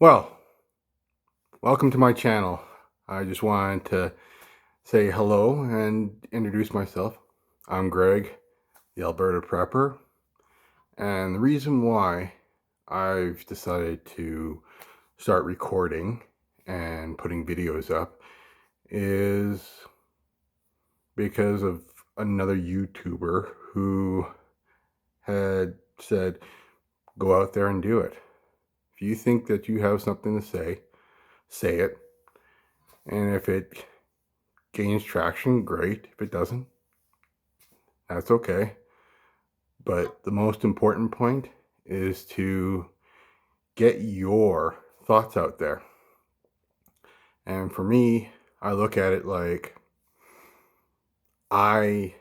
Well, welcome to my channel. I just wanted to say hello and introduce myself. I'm Greg, the Alberta Prepper, and the reason why I've decided to start recording and putting videos up is because of another YouTuber who had said, go out there and do it. If you think that you have something to say it. And if it gains traction, great. If it doesn't, that's okay. But the most important point is to get your thoughts out there. And for me, I look at it like I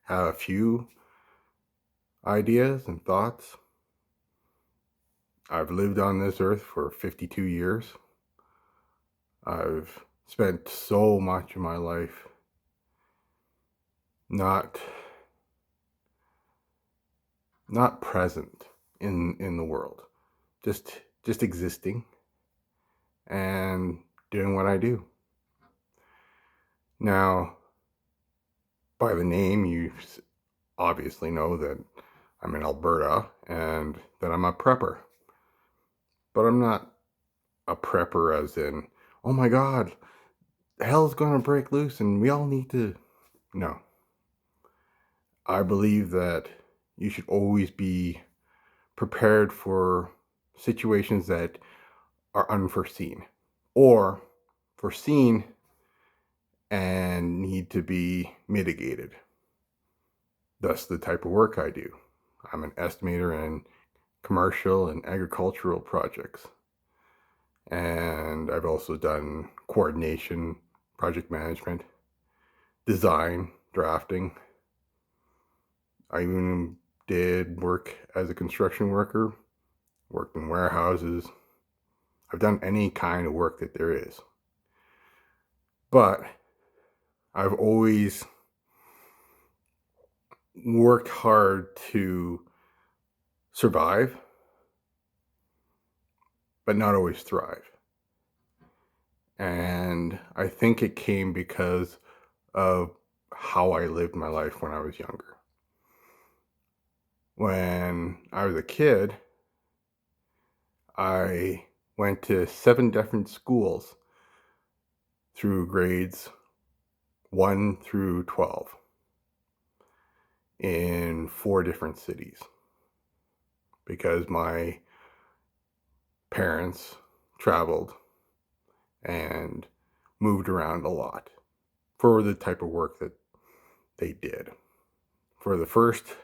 have a few ideas and thoughts. I've lived on this earth for 52 years. I've spent so much of my life not present in the world, just existing and doing what I do. Now, by the name, you obviously know that I'm in Alberta and that I'm a prepper. But I'm not a prepper as in, oh my God, hell's gonna break loose and we all need to. No. I believe that you should always be prepared for situations that are unforeseen or foreseen and need to be mitigated. That's the type of work I do. I'm an estimator in commercial and agricultural projects. And I've also done coordination, project management, design, drafting. I even did work as a construction worker, worked in warehouses. I've done any kind of work that there is. But I've always worked hard to survive, but not always thrive. And I think it came because of how I lived my life when I was younger. When I was a kid, I went to 7 different schools through grades 1 through 12 in 4 different cities because my parents traveled and moved around a lot for the type of work that they did. For the first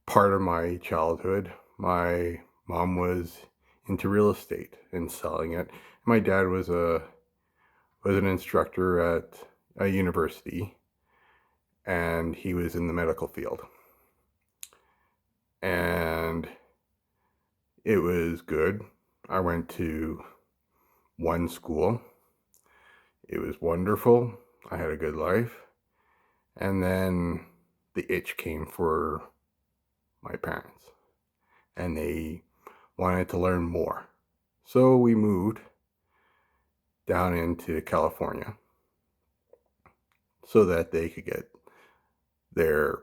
part of my childhood, my mom was into real estate and selling it. My dad was an instructor at a university, and he was in the medical field. And it was good. I went to one school. It was wonderful. I had a good life. And then the itch came for my parents, and they wanted to learn more. So we moved down into California so that they could get their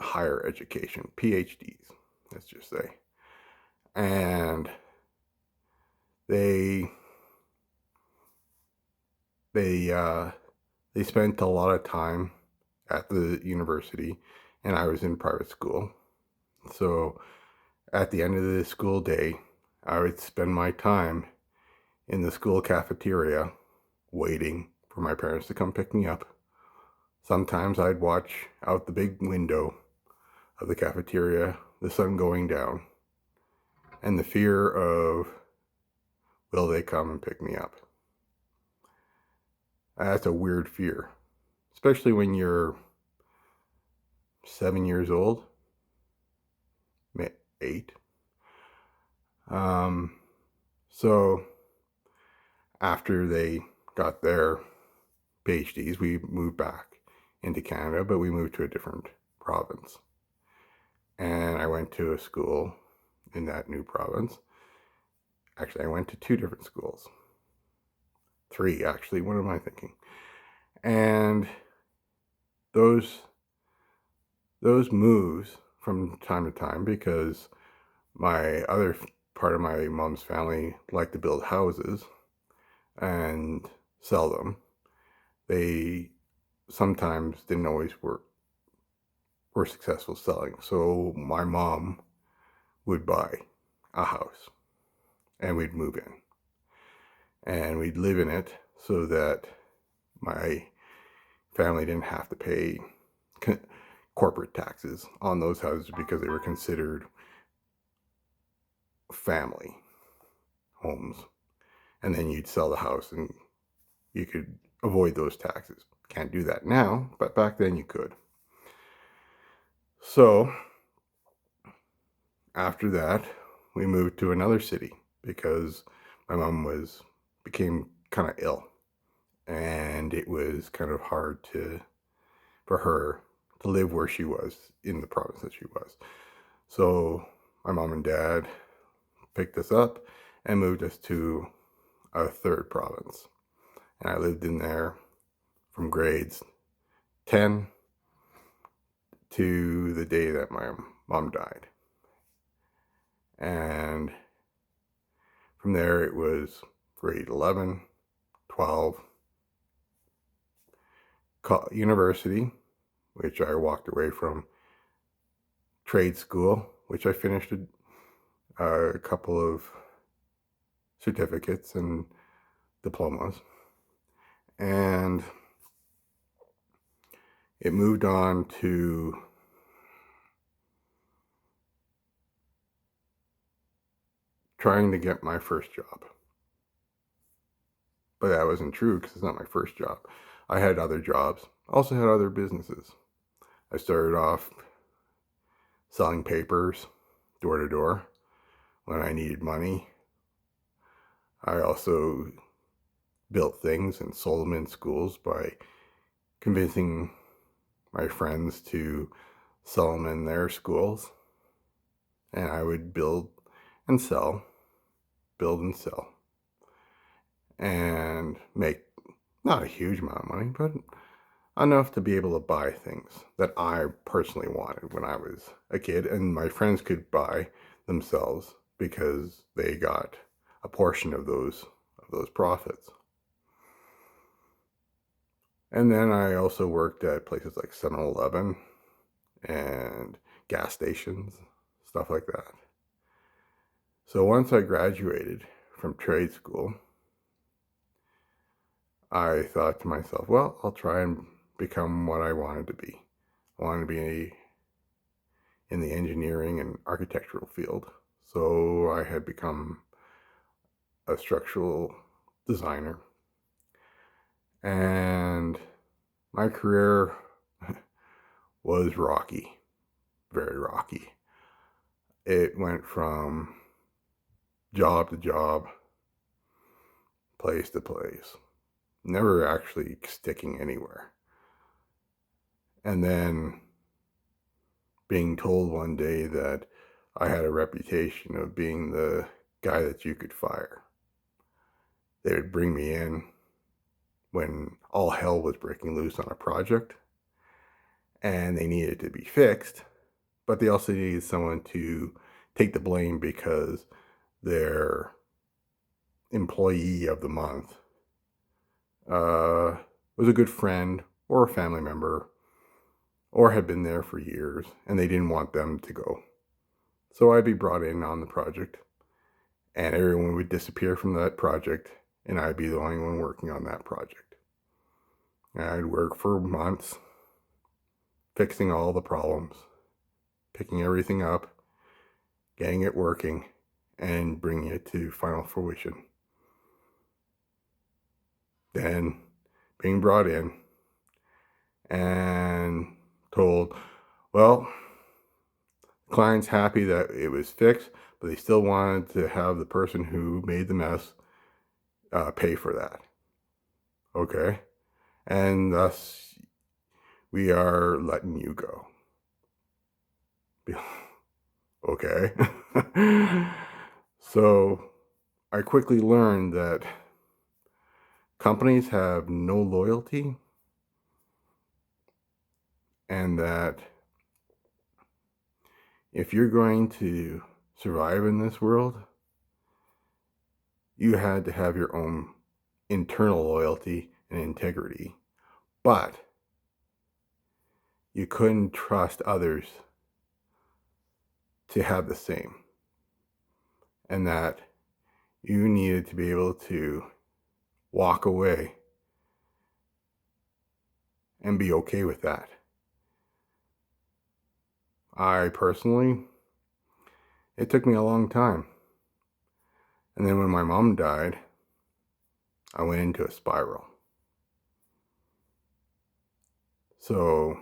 higher education, PhDs, let's just say. And they spent a lot of time at the university, and I was in private school. So at the end of the school day, I would spend my time in the school cafeteria waiting for my parents to come pick me up. Sometimes I'd watch out the big window of the cafeteria, the sun going down, and the fear of, will they come and pick me up? That's a weird fear, especially when you're 7 years old, 8. So after they got their PhDs, we moved back into Canada, but we moved to a different province. And I went to a school in that new province. Actually, I went to 2 different schools. 3, actually. What am I thinking? And those moves from time to time, because my other part of my mom's family liked to build houses and sell them. They sometimes didn't always were successful selling. So my mom would buy a house and we'd move in and we'd live in it so that my family didn't have to pay corporate taxes on those houses because they were considered family homes. And then you'd sell the house and you could avoid those taxes. Can't do that now, but back then you could. So after that, we moved to another city because my mom became kind of ill, and it was kind of hard for her to live where she was in the province that she was. So my mom and dad picked us up and moved us to a third province. And I lived in there from grades 10 to the day that my mom died. And from there it was grade 11, 12, university, which I walked away from, trade school, which I finished a couple of certificates and diplomas, and it moved on to trying to get my first job. But that wasn't true because it's not my first job. I had other jobs, also had other businesses. I started off selling papers door to door when I needed money. I also built things and sold them in schools by convincing my friends to sell them in their schools. And I would build and sell, and make not a huge amount of money, but enough to be able to buy things that I personally wanted when I was a kid, and my friends could buy themselves because they got a portion of those profits. And then I also worked at places like 7-Eleven and gas stations, stuff like that. So once I graduated from trade school, I thought to myself, well, I'll try and become what I wanted to be. I wanted to be in the engineering and architectural field. So I had become a structural designer. And my career was rocky, very rocky. It went from job to job, place to place, never actually sticking anywhere. And then being told one day that I had a reputation of being the guy that you could fire. They would bring me in when all hell was breaking loose on a project and they needed to be fixed, but they also needed someone to take the blame because their employee of the month was a good friend or a family member or had been there for years, and they didn't want them to go. So I'd be brought in on the project, and everyone would disappear from that project, and I'd be the only one working on that project. And I'd work for months, fixing all the problems, picking everything up, getting it working, and bringing it to final fruition. Then being brought in and told, well, the client's happy that it was fixed, but they still wanted to have the person who made the mess pay for that. Okay? And thus, we are letting you go. Okay. So I quickly learned that companies have no loyalty and that if you're going to survive in this world, you had to have your own internal loyalty and integrity, but you couldn't trust others to have the same, and that you needed to be able to walk away and be okay with that. I personally, it took me a long time. And then when my mom died, I went into a spiral. So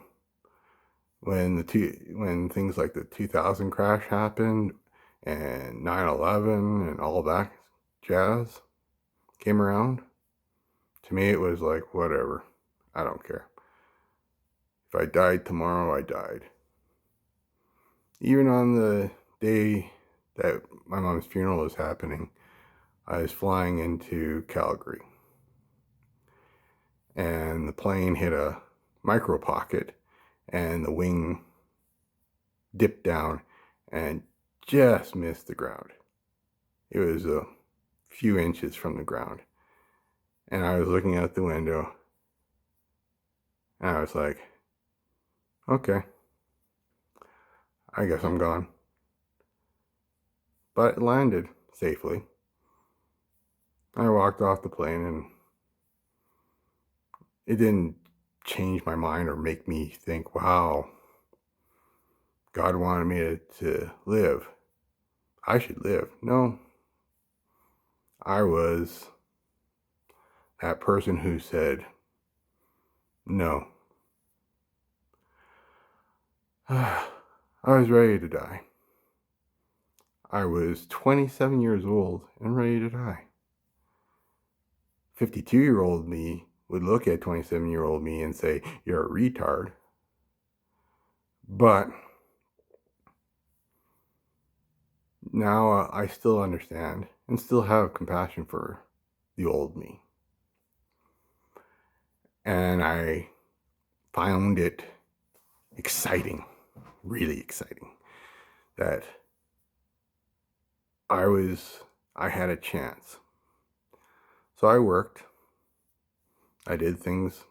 when things like the 2000 crash happened and 9/11 and all that jazz came around, to me it was like, whatever. I don't care. If I died tomorrow, I died. Even on the day that my mom's funeral was happening, I was flying into Calgary and the plane hit a micro pocket and the wing dipped down and just missed the ground. It was a few inches from the ground. And I was looking out the window and I was like, okay, I guess I'm gone. But it landed safely. I walked off the plane and it didn't change my mind or make me think, wow, God wanted me to live. I should live. No, I was that person who said, no. I was ready to die. I was 27 years old and ready to die. 52-year-old me would look at 27-year-old me and say, you're a retard. But now I still understand and still have compassion for the old me. And I found it exciting, really exciting, that I had a chance. So I worked. I did things.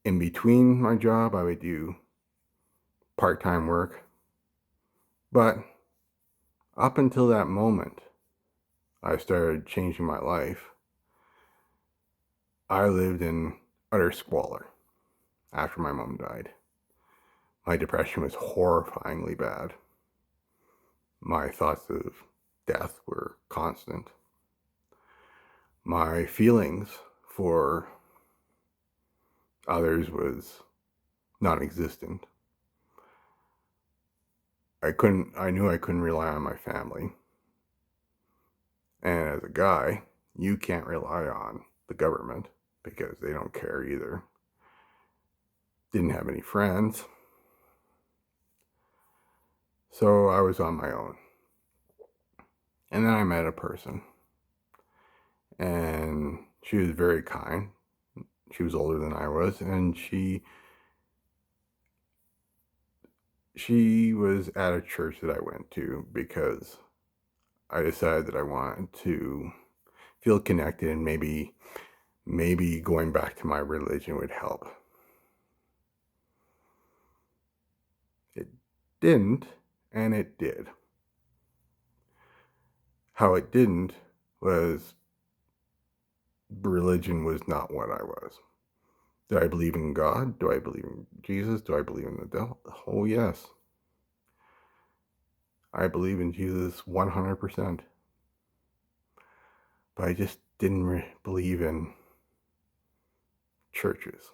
In between my job, I would do part-time work. But up until that moment, I started changing my life. I lived in utter squalor after my mom died. My depression was horrifyingly bad. My thoughts of death were constant. My feelings for others was non-existent. I knew I couldn't rely on my family. And as a guy, you can't rely on the government because they don't care either. Didn't have any friends. So I was on my own. And then I met a person. And she was very kind. She was older than I was. And she was at a church that I went to because I decided that I wanted to feel connected and maybe going back to my religion would help. It didn't, and it did. How it didn't was religion was not what I was. Do I believe in God? Do I believe in Jesus? Do I believe in the devil? Oh, yes. I believe in Jesus 100%. But I just didn't believe in churches.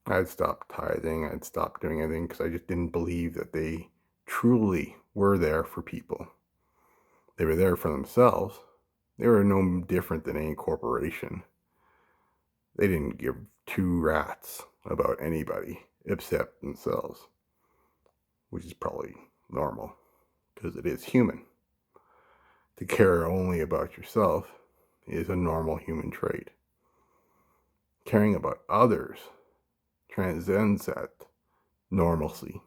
I'd stopped tithing. I'd stopped doing anything because I just didn't believe that they truly were there for people. They were there for themselves. They were no different than any corporation. They didn't give two rats about anybody except themselves. which is probably normal because it is human. To care only about yourself is a normal human trait. Caring about others transcends that normalcy,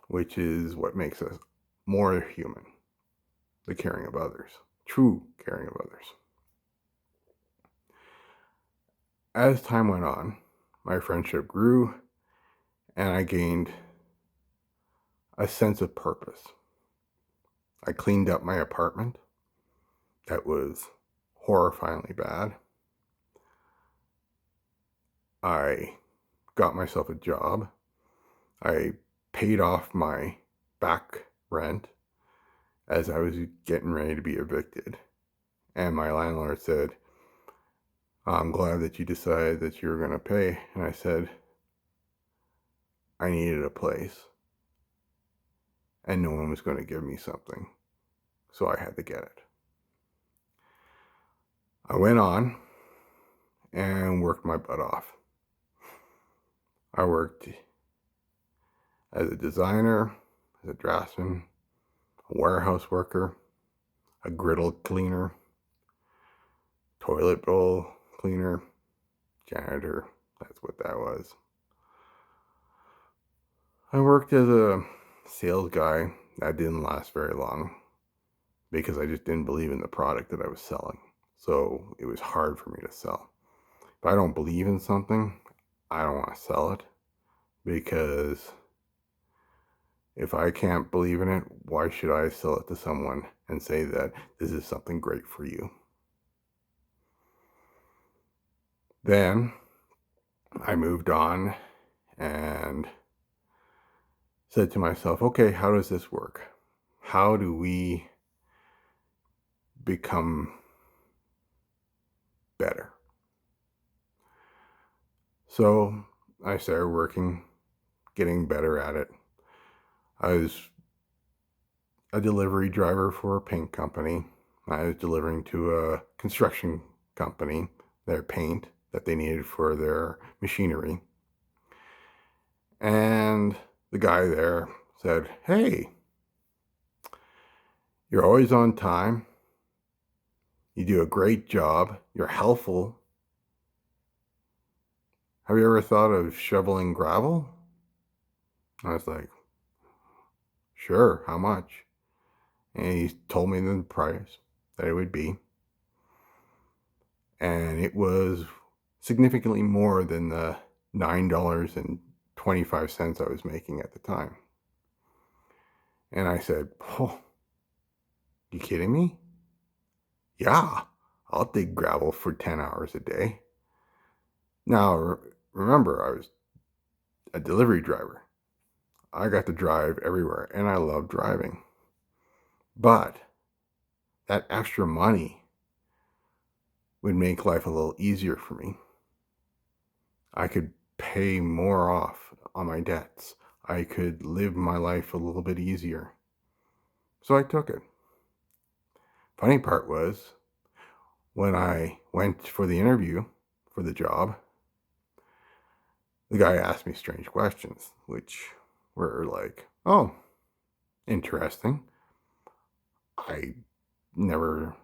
which is what makes us more human. The caring of others, true caring of others. As time went on, my friendship grew and I gained a sense of purpose. I cleaned up my apartment that was horrifyingly bad. I got myself a job. I paid off my back rent as I was getting ready to be evicted. And my landlord said, I'm glad that you decided that you were going to pay. And I said, I needed a place. And no one was going to give me something. So I had to get it. I went on and worked my butt off. I worked as a designer, as a draftsman, a warehouse worker, a griddle cleaner, toilet bowl cleaner, janitor. That's what that was. I worked as a sales guy. That didn't last very long because I just didn't believe in the product that I was selling. So it was hard for me to sell. If I don't believe in something, I don't want to sell it, because if I can't believe in it, why should I sell it to someone and say that this is something great for you? Then I moved on and said to myself, okay, how does this work? How do we become better? So I started working, getting better at it. I was a delivery driver for a paint company. I was delivering to a construction company their paint that they needed for their machinery. And the guy there said, hey, you're always on time. You do a great job. You're helpful. Have you ever thought of shoveling gravel? I was like, sure, how much? And he told me the price that it would be. And it was significantly more than the $9.25 I was making at the time. And I said, oh, you kidding me? Yeah, I'll dig gravel for 10 hours a day. Now, remember, I was a delivery driver. I got to drive everywhere, and I love driving. But that extra money would make life a little easier for me. I could pay more off on my debts. I could live my life a little bit easier. So I took it. Funny part was, when I went for the interview for the job, the guy asked me strange questions, which were like, oh, interesting. I never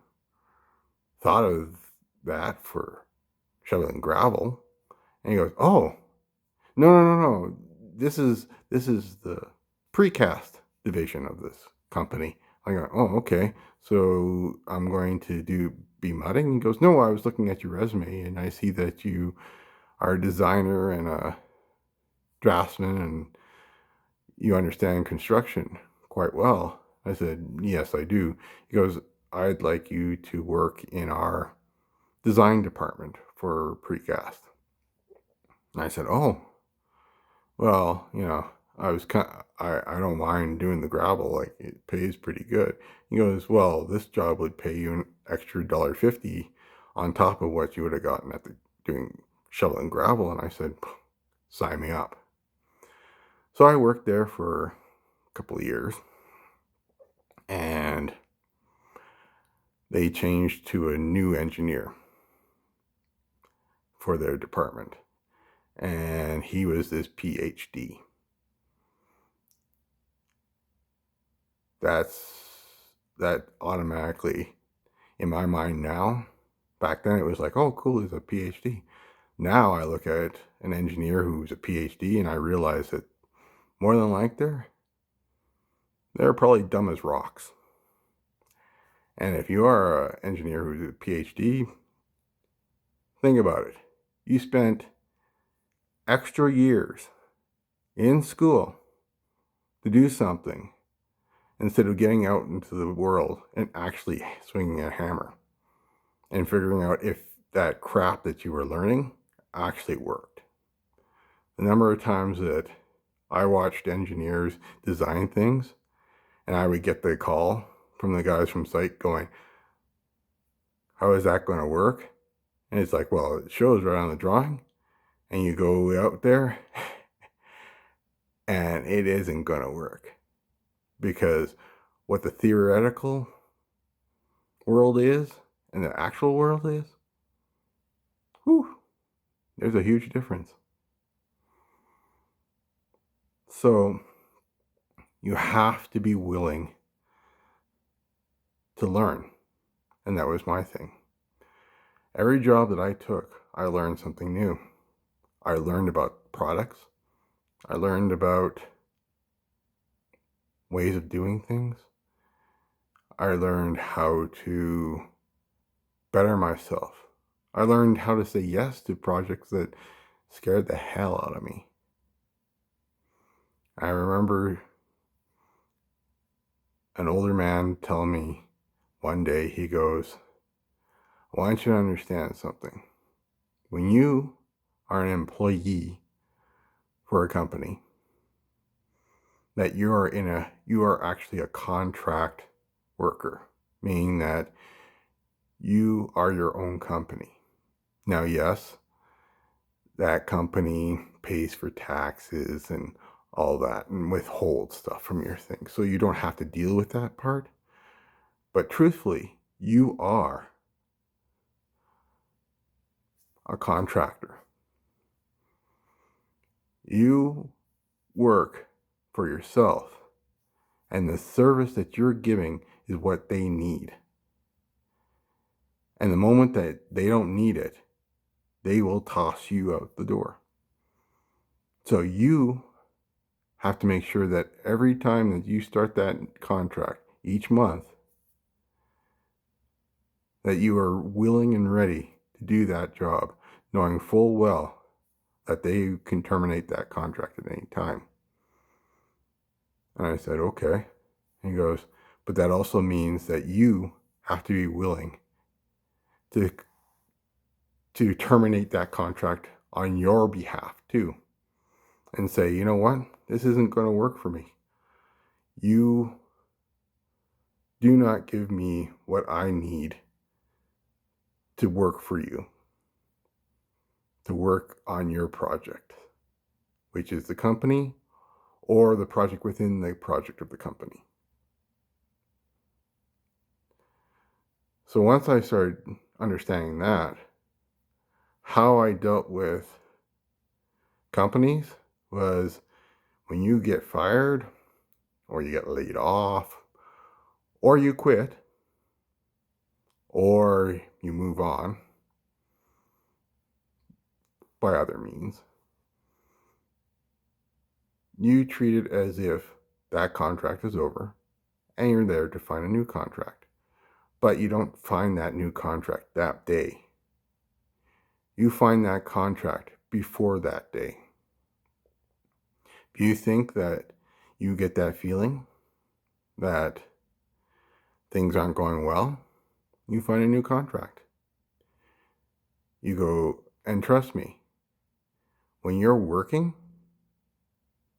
thought of that for shoveling gravel. And he goes, oh, no. This is the precast division of this company. I go, oh, okay. So I'm going to be mudding? He goes, no, I was looking at your resume and I see that you are a designer and a draftsman and you understand construction quite well. I said, yes, I do. He goes, I'd like you to work in our design department for precast. And I said, oh, well, I was I don't mind doing the gravel. Like, it pays pretty good. He goes, well, this job would pay you an extra $1.50 on top of what you would have gotten at doing shoveling gravel. And I said, sign me up. So I worked there for a couple of years, and they changed to a new engineer for their department. And he was this PhD. that automatically, in my mind now, back then it was like, oh, cool, he's a PhD. Now I look at an engineer who's a PhD and I realize that more than they're probably dumb as rocks. And if you are an engineer who's a PhD, think about it. You spent extra years in school to do something instead of getting out into the world and actually swinging a hammer and figuring out if that crap that you were learning actually worked. The number of times that I watched engineers design things and I would get the call from the guys from site going, how is that going to work? And it's like, well, it shows right on the drawing. And you go out there and it isn't going to work. Because what the theoretical world is and the actual world is, whew, there's a huge difference. So you have to be willing to learn. And that was my thing. Every job that I took, I learned something new. I learned about products. I learned about ways of doing things. I learned how to better myself. I learned how to say yes to projects that scared the hell out of me. I remember an older man telling me one day, he goes, I want you to understand something. When you are an employee for a company, that you are actually a contract worker, meaning that you are your own company. Now, yes, that company pays for taxes and all that and withholds stuff from your thing. So you don't have to deal with that part. But truthfully, you are a contractor. You work for yourself, and the service that you're giving is what they need. And the moment that they don't need it, they will toss you out the door. So you have to make sure that every time that you start that contract each month, that you are willing and ready to do that job, knowing full well that they can terminate that contract at any time. And I said, okay. And he goes, but that also means that you have to be willing to terminate that contract on your behalf too. And say, you know what? This isn't going to work for me. You do not give me what I need to work for you, to work on your project, which is the company or the project within the project of the company. So once I started understanding that, how I dealt with companies was when you get fired or you get laid off or you quit or you move on by other means, you treat it as if that contract is over and you're there to find a new contract. But you don't find that new contract that day. You find that contract before that day. If you think that you get that feeling that things aren't going well, you find a new contract. You go, and trust me, when you're working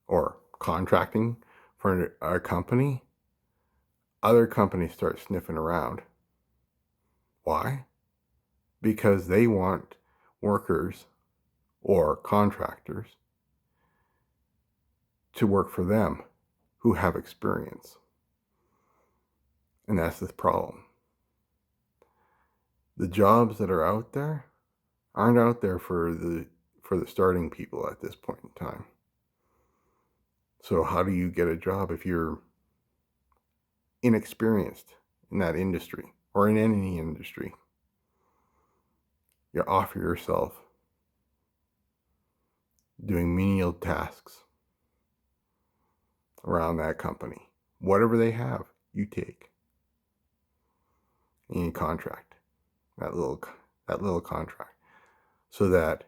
or contracting for a company, other companies start sniffing around. Why? Because they want workers or contractors to work for them who have experience. And that's the problem. The jobs that are out there aren't out there for the starting people at this point in time. So how do you get a job if you're inexperienced in that industry or in any industry, you offer yourself doing menial tasks around that company. Whatever they have, you take. And you contract that little contract so that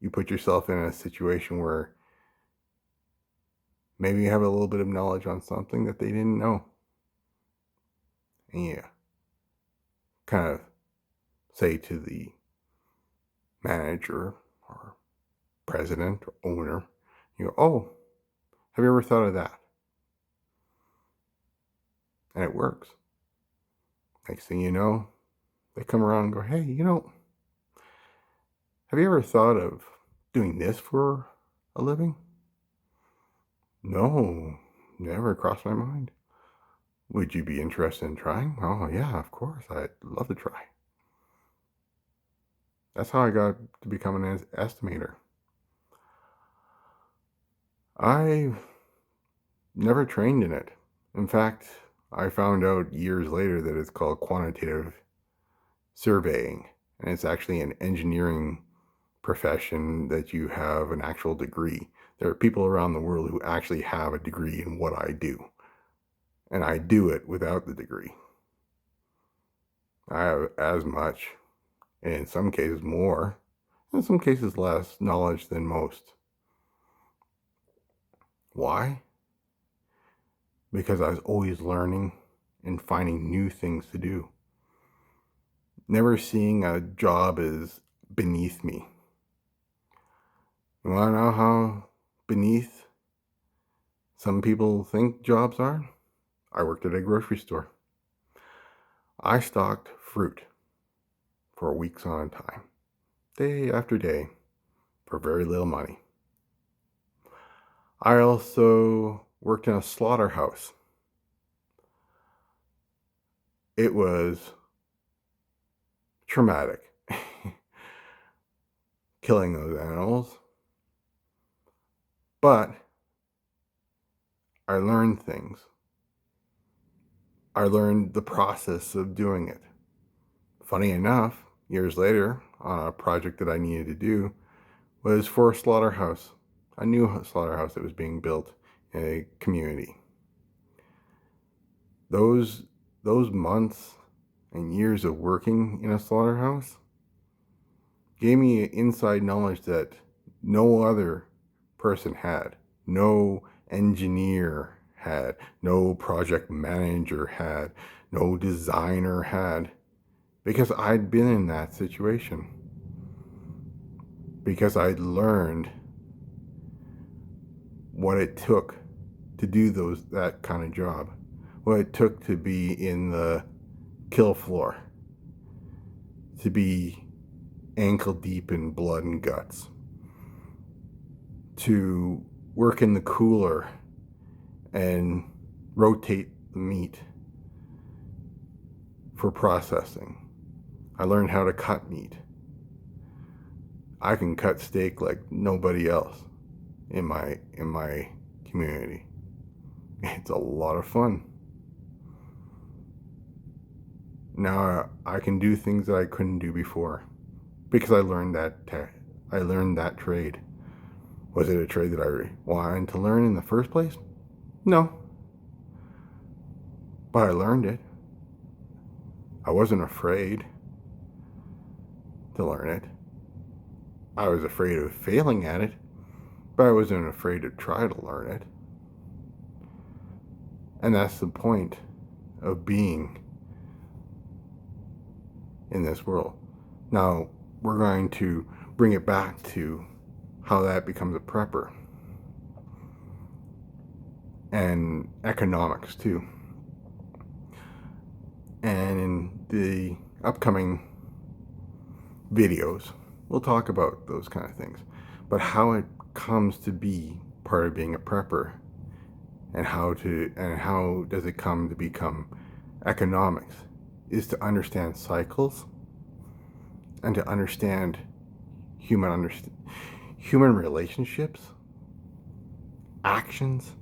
you put yourself in a situation where maybe you have a little bit of knowledge on something that they didn't know. And you kind of say to the manager or president or owner, you go, oh, have you ever thought of that? And it works. Next thing you know, they come around and go, hey, have you ever thought of doing this for a living? No, never crossed my mind. Would you be interested in trying? Oh, yeah, of course. I'd love to try. That's how I got to become an estimator. I never trained in it. In fact, I found out years later that it's called quantitative surveying, and it's actually an engineering profession that you have an actual degree. There are people around the world who actually have a degree in what I do, and I do it without the degree. I have as much, and in some cases more, in some cases less knowledge than most. Why? Because I was always learning and finding new things to do. Never seeing a job as beneath me. You want to know how beneath some people think jobs are? I worked at a grocery store. I stocked fruit for weeks on time, day after day, for very little money. I also worked in a slaughterhouse. It was traumatic, killing those animals. But I learned things. I learned the process of doing it. Funny enough, years later, on a project that I needed to do, was for a slaughterhouse, a new slaughterhouse that was being built in a community. Those months and years of working in a slaughterhouse gave me inside knowledge that no other person had, no engineer had, no project manager had, no designer had, because I'd been in that situation. Because I'd learned what it took to do that kind of job, what it took to be in the kill floor, to be ankle deep in blood and guts, to work in the cooler and rotate the meat for processing. I learned how to cut meat. I can cut steak like nobody else in my community. It's a lot of fun. Now I can do things that I couldn't do before because I learned that trade. Was it a trade that I wanted to learn in the first place? No. But I learned it. I wasn't afraid to learn it. I was afraid of failing at it, but I wasn't afraid to try to learn it. And that's the point of being in this world. Now, we're going to bring it back to how that becomes a prepper. And economics, too. And in the upcoming videos, we'll talk about those kind of things. But how it comes to be part of being a prepper, and how does it come to become economics, is to understand cycles and to understand human relationships, actions,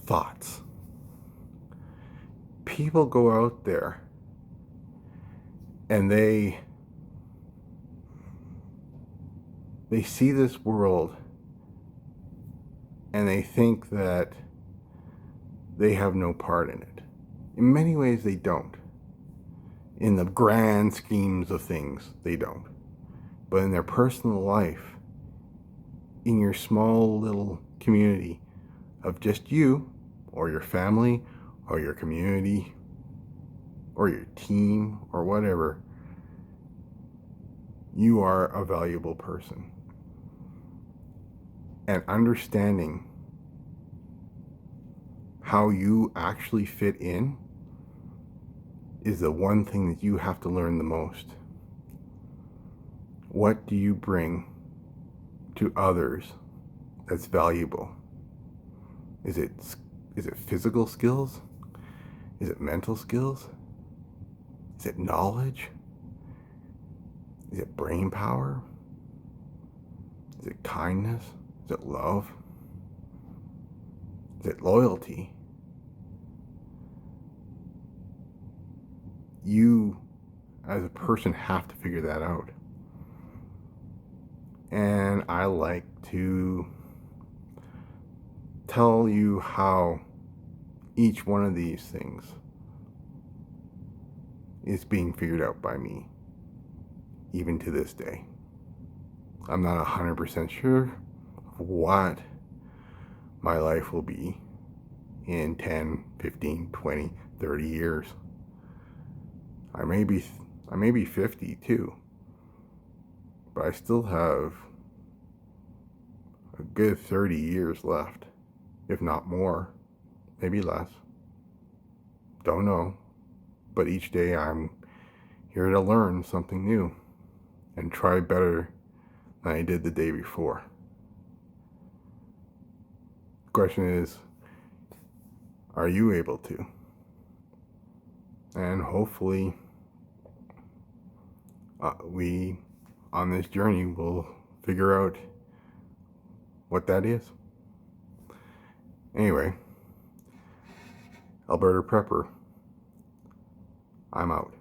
thoughts. people go out there and they see this world and they think that they have no part in it. In many ways, they don't. In the grand schemes of things, they don't. But in their personal life, in your small little community of just you or your family or your community or your team or whatever, you are a valuable person. And understanding how you actually fit in is the one thing that you have to learn the most. What do you bring to others that's valuable? Is it physical skills? Is it mental skills? Is it knowledge? Is it brain power? Is it kindness? Is it love? Is it loyalty? You, as a person, have to figure that out. And I like to tell you how each one of these things is being figured out by me, even to this day. I'm not 100% sure of what my life will be in 10, 15, 20, 30 years. I may be 50 too, but I still have a good 30 years left, if not more, maybe less. Don't know, but each day I'm here to learn something new and try better than I did the day before. The question is, are you able to? And hopefully we on this journey will figure out what that is. Anyway, Alberta Prepper, I'm out.